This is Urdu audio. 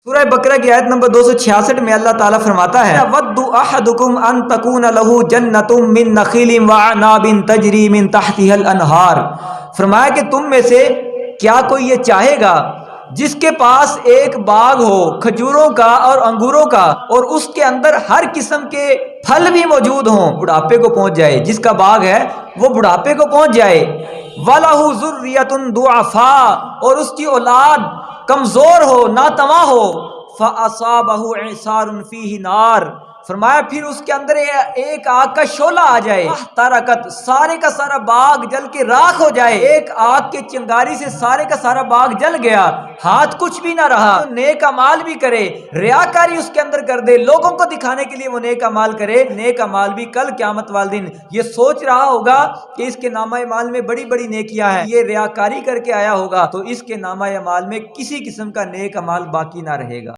سورہ بقرہ کی آیت نمبر 266 میں اللہ تعالیٰ فرماتا ہے وَدُّ أَحَدُكُمْ أَن تَكُونَ لَهُ جَنَّةٌ مِّن نَخِيلٍ وَأَعْنَابٍ تَجْرِي مِن تَحْتِهَا الْأَنْهَارُ، فرمایا کہ تم میں سے کیا کوئی یہ چاہے گا جس کے پاس ایک باغ ہو کھجوروں کا اور انگوروں کا، اور اس کے اندر ہر قسم کے پھل بھی موجود ہوں، بڑھاپے کو پہنچ جائے، جس کا باغ ہے وہ بڑھاپے کو پہنچ جائے، وَلَهُ ذُرِّيَّةٌ ضُعَفَاءُ، اور اس کی اولاد کمزور ہو، ناتواں ہو، فَأَصَابَهُ إِعْصَارٌ فِيهِ نَارٌ، فرمایا پھر اس کے اندر ایک آگ کا شعلہ آ جائے، ترکت، سارے کا سارا باغ جل کے راکھ ہو جائے، ایک آگ کے چنگاری سے سارے کا سارا باغ جل گیا، ہاتھ کچھ بھی نہ رہا۔ نیک اعمال بھی کرے، ریاکاری اس کے اندر کر دے، لوگوں کو دکھانے کے لیے وہ نیک اعمال کرے، نیک اعمال بھی کل قیامت والے دن یہ سوچ رہا ہوگا کہ اس کے نامہ اعمال میں بڑی بڑی نیکیاں ہیں، یہ ریاکاری کر کے آیا ہوگا تو اس کے نامہ اعمال میں کسی قسم کا نیک اعمال باقی نہ رہے گا۔